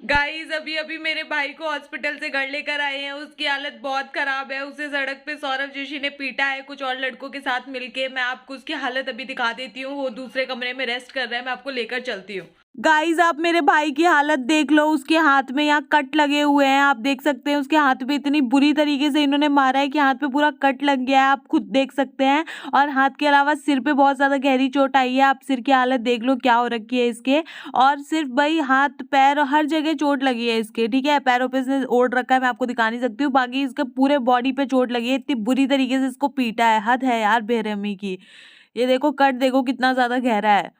Guys अभी अभी मेरे भाई को हॉस्पिटल से घर लेकर आए हैं। उसकी हालत बहुत खराब है। उसे सड़क पे सौरभ जोशी ने पीटा है कुछ और लड़कों के साथ मिलके। मैं आपको उसकी हालत अभी दिखा देती हूँ। वो दूसरे कमरे में रेस्ट कर रहा है। मैं आपको लेकर चलती हूँ। गाइस आप मेरे भाई की हालत देख लो। उसके हाथ में यहाँ कट लगे हुए हैं। आप देख सकते हैं उसके हाथ पे इतनी बुरी तरीके से इन्होंने मारा है कि हाथ पे पूरा कट लग गया है। आप खुद देख सकते हैं। और हाथ के अलावा सिर पे बहुत ज्यादा गहरी चोट आई है। आप सिर की हालत देख लो क्या हो रखी है इसके। और सिर्फ भाई हाथ पैर हर जगह चोट लगी है इसके। ठीक है, पैरों पे इसने ओढ़ रखा है। मैं आपको दिखा नहीं सकती हूँ। बाकी इसके पूरे बॉडी पे चोट लगी है। इतनी बुरी तरीके से इसको पीटा है। हद है यार बेरहमी की। ये देखो कट देखो कितना ज्यादा गहरा है।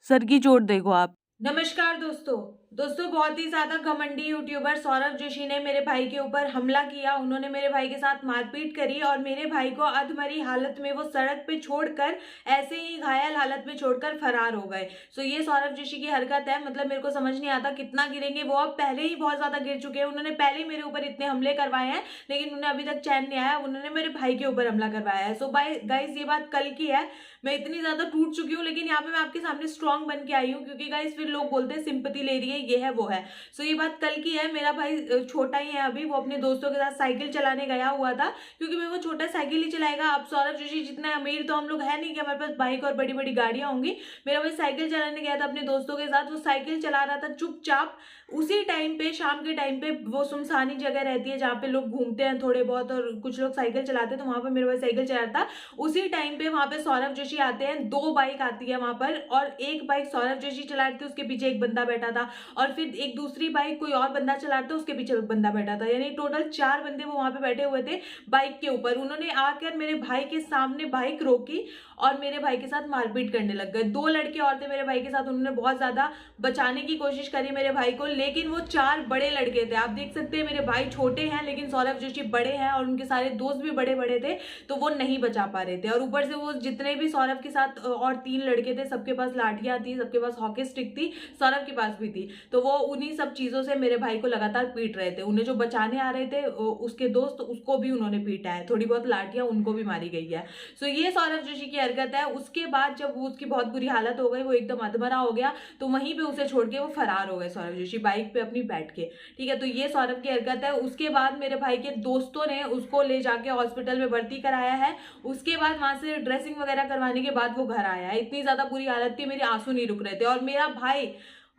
सर की चोट देखो आप। नमस्कार दोस्तों बहुत ही ज्यादा घमंडी यूट्यूबर सौरभ जोशी ने मेरे भाई के ऊपर हमला किया। उन्होंने मेरे भाई के साथ मारपीट करी और मेरे भाई को अधमरी हालत में वो सड़क पे छोड़कर ऐसे ही घायल हालत में छोड़कर फरार हो गए। सो ये सौरभ जोशी की हरकत है। मतलब मेरे को समझ नहीं आता कितना गिरेंगे वो। अब पहले ही बहुत ज्यादा गिर चुके हैं। उन्होंने पहले ही मेरे ऊपर इतने हमले करवाए हैं लेकिन उन्हें अभी तक चैन नहीं आया। उन्होंने मेरे भाई के ऊपर हमला करवाया है। सो बाय गाइस ये बात कल की है। मैं इतनी ज्यादा टूट चुकी हूँ लेकिन यहाँ पे मैं आपके सामने स्ट्रांग बन के आई हूँ क्योंकि गाइस फिर लोग बोलते हैं सिंपैथी ले रही है, ये है वो है। सो ये बात कल की है। मेरा भाई छोटा ही है अभी। वो अपने दोस्तों के साथ साइकिल चलाने गया हुआ था क्योंकि मैं वो छोटा साइकिल ही चलाएगा। अब सौरभ जोशी जितना अमीर तो हम लोग है नहीं कि हमारे पास बाइक और बड़ी बड़ी गाड़ियां होंगी। मेरा भाई साइकिल चलाने गया था अपने दोस्तों के साथ। वो साइकिल चला रहा था चुपचाप। उसी टाइम पे शाम के टाइम पे वो सुनसानी जगह रहती है जहाँ पे लोग घूमते हैं थोड़े बहुत और कुछ लोग साइकिल चलाते हैं। तो वहां पर मेरा भाई साइकिल चला रहा था। उसी टाइम पे वहां पे सौरभ जोशी आते हैं। 2 बाइक आती है वहां पर और एक बाइक सौरभ जोशी चला रहे थे, उसके पीछे एक बंदा बैठा था। और फिर एक दूसरी बाइक कोई और बंदा चला रहा था, उसके पीछे एक बंदा बैठा था। यानी टोटल 4 बंदे वो वहां पे बैठे हुए थे बाइक के ऊपर। उन्होंने आकर मेरे भाई के सामने बाइक रोकी और मेरे भाई के साथ मारपीट करने लग गए। 2 लड़के और थे मेरे भाई के साथ। उन्होंने बहुत ज्यादा बचाने की कोशिश करी मेरे भाई को लेकिन वो 4 बड़े लड़के थे। आप देख सकते हैं मेरे भाई छोटे हैं लेकिन सौरभ जोशी बड़े हैं और उनके सारे दोस्त भी बड़े बड़े थे तो वो नहीं बचा पा रहे थे। और ऊपर से वो जितने भी सौरभ के साथ और 3 लड़के थे सबके पास लाठियां थी, सबके पास हॉकी स्टिक थी, सौरभ के पास भी थी। तो वो उन्हीं सब चीजों से मेरे भाई को लगातार पीट रहे थे। उन्हें जो बचाने आ रहे थे उसके दोस्त उसको भी उन्होंने पीटा है। थोड़ी बहुत लाठियां उनको भी मारी गई है। सो ये सौरभ जोशी की हरकत है। उसके बाद जब उसकी बहुत बुरी हालत हो गई, वो एकदम अधमरा हो गया तो वहीं पे उसे छोड़ के वो फरार हो गए सौरभ जोशी बाइक पे अपनी बैठ के। ठीक है, तो ये सौरभ की हरकत है। उसके बाद मेरे भाई के दोस्तों ने उसको ले जाके हॉस्पिटल में भर्ती कराया है। उसके बाद वहां से ड्रेसिंग वगैरह करवाने के बाद वो घर आया है। इतनी ज्यादा बुरी हालत थी, मेरे आंसू नहीं रुक रहे थे। और मेरा भाई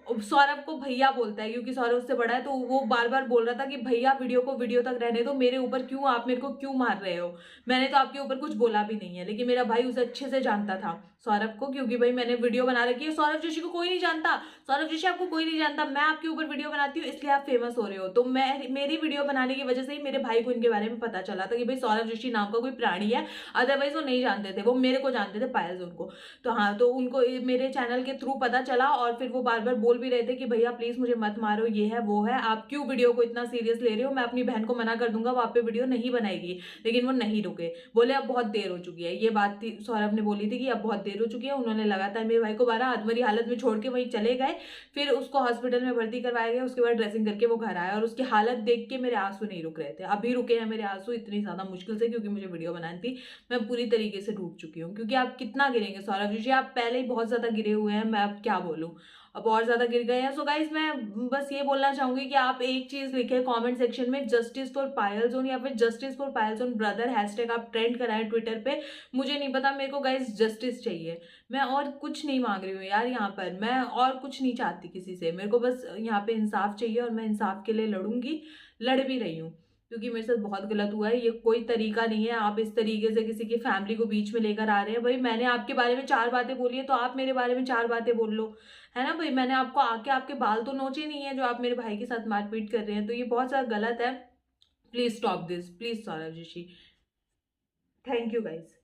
सौरभ को भैया बोलता है क्योंकि सौरभ उससे बड़ा है। तो वो बार बार बोल रहा था कि भैया वीडियो को वीडियो तक रहने दो, मेरे ऊपर क्यों आप मेरे को क्यों मार रहे हो, मैंने तो आपके ऊपर कुछ बोला भी नहीं है। लेकिन मेरा भाई उसे अच्छे से जानता था सौरभ को क्योंकि भाई मैंने वीडियो बना रखी है। सौरभ जोशी को कोई नहीं जानता। सौरभ जोशी आपको कोई नहीं जानता। मैं आपके ऊपर वीडियो बनाती हूँ इसलिए आप फेमस हो रहे हो। तो मैं मेरी वीडियो बनाने की वजह से ही मेरे भाई को इनके बारे में पता चला था कि भाई सौरभ जोशी नाम का कोई प्राणी है। अदरवाइज वो नहीं जानते थे। वो मेरे को जानते थे, पायल उनको। तो हाँ, तो उनको मेरे चैनल के थ्रू पता चला और फिर वो बार बार बोल भी रहे थे कि भैया प्लीज मुझे मत मारो, ये है वो है, आप क्यों वीडियो को इतना सीरियस ले रहे हो, मैं अपनी बहन को मना कर दूंगा, वो आप पे वीडियो नहीं बनाएगी। लेकिन वो नहीं रुके। बोले अब बहुत देर हो चुकी है। ये बात थी सौरभ ने बोली थी कि अब बहुत देर हो चुकी है। उन्होंने लगातार मेरे भाई को 12 अधमरी हालत में छोड़ के वहीं चले गए। फिर उसको हॉस्पिटल में भर्ती करवाया गया। उसके बाद ड्रेसिंग करके वो घर आया और उसकी हालत देख के मेरे आंसू नहीं रुक रहे थे। अभी रुके हैं मेरे आंसू इतनी ज्यादा मुश्किल से क्योंकि मुझे वीडियो बनानी थी। मैं पूरी तरीके से टूट चुकी हूँ क्योंकि आप कितना गिरेंगे सौरभ जी, आप पहले ही बहुत ज्यादा गिरे हुए हैं। मैं अब क्या बोलूँ, अब और ज्यादा गिर गए हैं। सो गाइस मैं बस ये बोलना चाहूंगी कि आप एक चीज लिखे कमेंट सेक्शन में, जस्टिस फॉर पायल जोन या फिर justice for Payal zone brother hashtag आप ट्रेंड कराएं ट्विटर पे। मुझे नहीं पता, मेरे को गाइस जस्टिस चाहिए। मैं और कुछ नहीं मांग रही हूँ यार। यहाँ पर मैं और कुछ नहीं चाहती किसी से। मेरे को बस यहाँ पे इंसाफ चाहिए और मैं इंसाफ के लिए लड़ूंगी, लड़ भी रही हूँ क्योंकि मेरे साथ बहुत गलत हुआ है। ये कोई तरीका नहीं है। आप इस तरीके से किसी की फैमिली को बीच में लेकर आ रहे हैं। भाई मैंने आपके बारे में 4 बातें बोली है तो आप मेरे बारे में 4 बातें बोल लो, है ना भाई। मैंने आपको आके आपके बाल तो नोचे नहीं है जो आप मेरे भाई के साथ मारपीट कर रहे हैं। तो ये बहुत ज्यादा गलत है। Please stop this, please Saurabh Joshi. Thank you guys.